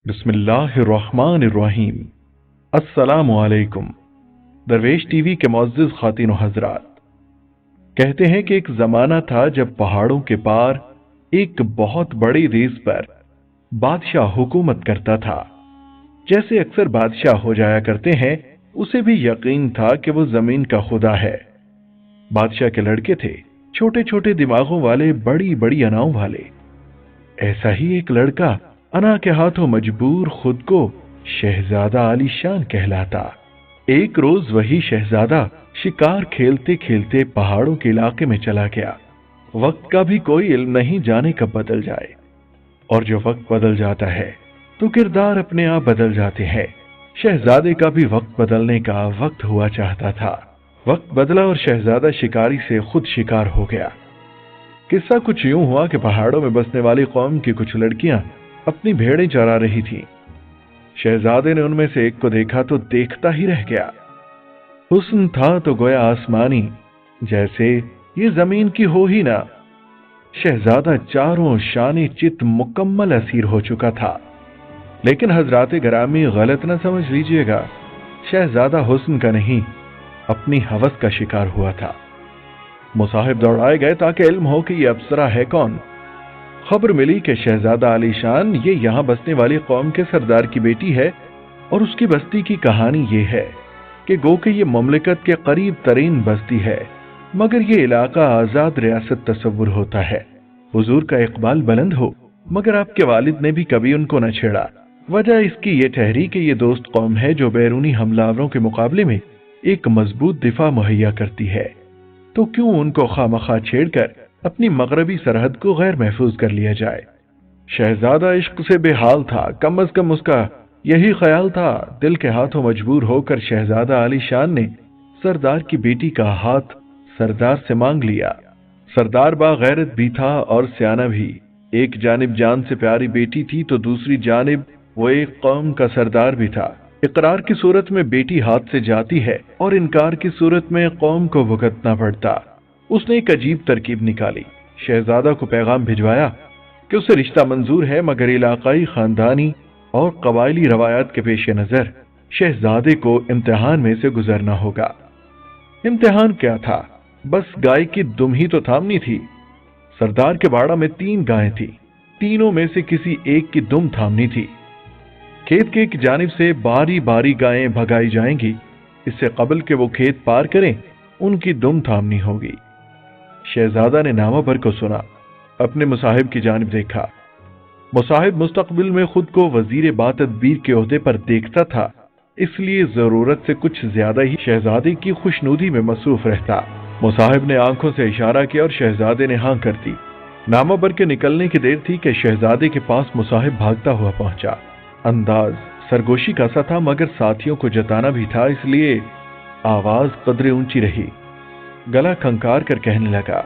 بسم اللہ الرحمن الرحیم۔ السلام علیکم۔ درویش ٹی وی کے معزز خواتین و حضرات، کہتے ہیں کہ ایک زمانہ تھا جب پہاڑوں کے پار ایک بہت بڑی ریز پر بادشاہ حکومت کرتا تھا۔ جیسے اکثر بادشاہ ہو جایا کرتے ہیں، اسے بھی یقین تھا کہ وہ زمین کا خدا ہے۔ بادشاہ کے لڑکے تھے، چھوٹے چھوٹے دماغوں والے، بڑی بڑی اناؤں والے۔ ایسا ہی ایک لڑکا انا کے ہاتھوں مجبور خود کو شہزادہ عالی شان کہلاتا۔ ایک روز وہی شہزادہ شکار کھیلتے کھیلتے پہاڑوں کے علاقے میں چلا گیا۔ وقت کا بھی کوئی علم نہیں، جانے کب بدل جائے، اور جو وقت بدل جاتا ہے تو کردار اپنے آپ بدل جاتے ہیں۔ شہزادے کا بھی وقت بدلنے کا وقت ہوا چاہتا تھا۔ وقت بدلا اور شہزادہ شکاری سے خود شکار ہو گیا۔ قصہ کچھ یوں ہوا کہ پہاڑوں میں بسنے والی قوم کی کچھ لڑکیاں اپنی بھیڑیں چرا رہی تھیں۔ شہزادے نے ان میں سے ایک کو دیکھا تو دیکھتا ہی رہ گیا۔ حسن تھا تو گویا آسمانی، جیسے یہ زمین کی ہو ہی نہ۔ شہزادہ چاروں شانے چت مکمل اسیر ہو چکا تھا۔ لیکن حضرات گرامی، غلط نہ سمجھ لیجئے گا، شہزادہ حسن کا نہیں، اپنی ہوس کا شکار ہوا تھا۔ مصاحب دوڑائے گئے تاکہ علم ہو کہ یہ ابصرہ ہے کون۔ خبر ملی کہ شہزادہ علی شان یہ یہاں بسنے والی قوم کے سردار کی بیٹی ہے، اور اس کی بستی کی کہانی یہ ہے کہ گو کہ یہ مملکت کے قریب ترین بستی ہے، مگر یہ علاقہ آزاد ریاست تصور ہوتا ہے۔ حضور کا اقبال بلند ہو، مگر آپ کے والد نے بھی کبھی ان کو نہ چھیڑا۔ وجہ اس کی یہ ٹھہری کہ یہ دوست قوم ہے جو بیرونی حملہ آوروں کے مقابلے میں ایک مضبوط دفاع مہیا کرتی ہے، تو کیوں ان کو خواہ چھیڑ کر اپنی مغربی سرحد کو غیر محفوظ کر لیا جائے۔ شہزادہ عشق سے بے حال تھا، کم از کم اس کا یہی خیال تھا۔ دل کے ہاتھوں مجبور ہو کر شہزادہ علی شان نے سردار کی بیٹی کا ہاتھ سردار سے مانگ لیا۔ سردار باغیرت بھی تھا اور سیانہ بھی۔ ایک جانب جان سے پیاری بیٹی تھی تو دوسری جانب وہ ایک قوم کا سردار بھی تھا۔ اقرار کی صورت میں بیٹی ہاتھ سے جاتی ہے اور انکار کی صورت میں قوم کو بھگتنا پڑتا۔ اس نے ایک عجیب ترکیب نکالی۔ شہزادہ کو پیغام بھجوایا کہ اسے رشتہ منظور ہے، مگر علاقائی، خاندانی اور قبائلی روایات کے پیش نظر شہزادے کو امتحان میں سے گزرنا ہوگا۔ امتحان کیا تھا؟ بس گائے کی دم ہی تو تھامنی تھی۔ سردار کے باڑہ میں 3 گائیں تھی، تینوں میں سے کسی ایک کی دم تھامنی تھی۔ کھیت کے ایک جانب سے باری باری گائیں بھگائی جائیں گی، اس سے قبل کہ وہ کھیت پار کریں ان کی دم تھامنی ہوگی۔ شہزادہ نے نامہ بھر کو سنا، اپنے مصاحب کی جانب دیکھا۔ مصاحب مستقبل میں خود کو وزیر باتدبیر کے عہدے پر دیکھتا تھا، اس لیے ضرورت سے کچھ زیادہ ہی شہزادے کی خوشنودی میں مصروف رہتا۔ مصاحب نے آنکھوں سے اشارہ کیا اور شہزادے نے ہاں کر دی۔ نامہ بھر کے نکلنے کی دیر تھی کہ شہزادے کے پاس مصاحب بھاگتا ہوا پہنچا۔ انداز سرگوشی کا سا تھا، مگر ساتھیوں کو جتانا بھی تھا، اس لیے آواز قدرے اونچی رہی۔ گلا کھنکار کر کہنے لگا،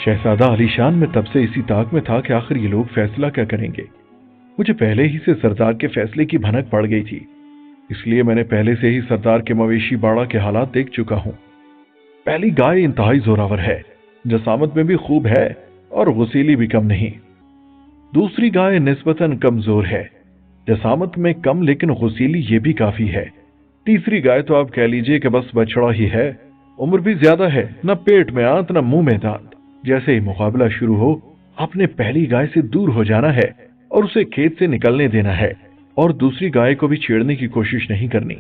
شہزادہ علی شان، میں تب سے اسی طاق میں تھا کہ آخر یہ لوگ فیصلہ کیا کریں گے۔ مجھے پہلے ہی سے سردار کے فیصلے کی بھنک پڑ گئی تھی، اس لیے میں نے پہلے سے ہی سردار کے مویشی باڑہ کے حالات دیکھ چکا ہوں۔ پہلی گائے انتہائی زوراور ہے، جسامت میں بھی خوب ہے اور غسیلی بھی کم نہیں۔ دوسری گائے نسبتاً کمزور ہے، جسامت میں کم لیکن غسیلی یہ بھی کافی ہے۔ تیسری گائے تو آپ کہہ لیجئے کہ بس بچڑا ہی ہے، عمر بھی زیادہ ہے، نہ پیٹ میں آنت نہ منہ میں دانت۔ جیسے ہی مقابلہ شروع ہو، آپ نے پہلی گائے سے دور ہو جانا ہے اور اسے کھیت سے نکلنے دینا ہے، اور دوسری گائے کو بھی چھیڑنے کی کوشش نہیں کرنی۔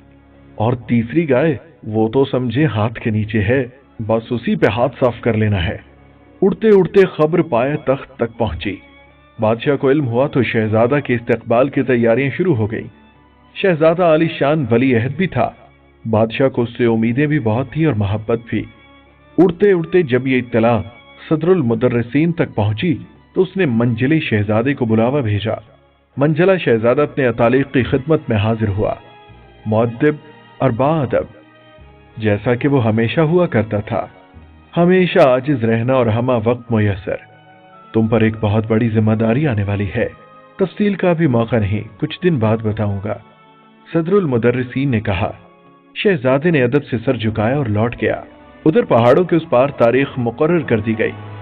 اور تیسری گائے، وہ تو سمجھے ہاتھ کے نیچے ہے، بس اسی پہ ہاتھ صاف کر لینا ہے۔ اڑتے اڑتے خبر پائے تخت تک پہنچی۔ بادشاہ کو علم ہوا تو شہزادہ کے استقبال کی تیاریاں شروع ہو گئی۔ شہزادہ علی شان ولی عہد بھی تھا، بادشاہ کو اس سے امیدیں بھی بہت تھی اور محبت بھی۔ اڑتے اڑتے جب یہ اطلاع صدر المدرسین تک پہنچی تو اس نے منجلے شہزادے کو بلاوا بھیجا۔ منجلہ شہزادہ اپنے اتالق کی خدمت میں حاضر ہوا، مؤدب اور باادب، جیسا کہ وہ ہمیشہ ہوا کرتا تھا، ہمیشہ عاجز رہنا اور ہمہ وقت میسر۔ تم پر ایک بہت بڑی ذمہ داری آنے والی ہے، تفصیل کا بھی موقع نہیں، کچھ دن بعد بتاؤں گا، صدر المدرسین نے کہا۔ شہزادے نے ادب سے سر جھکایا اور لوٹ گیا۔ ادھر پہاڑوں کے اس پار تاریخ مقرر کر دی گئی۔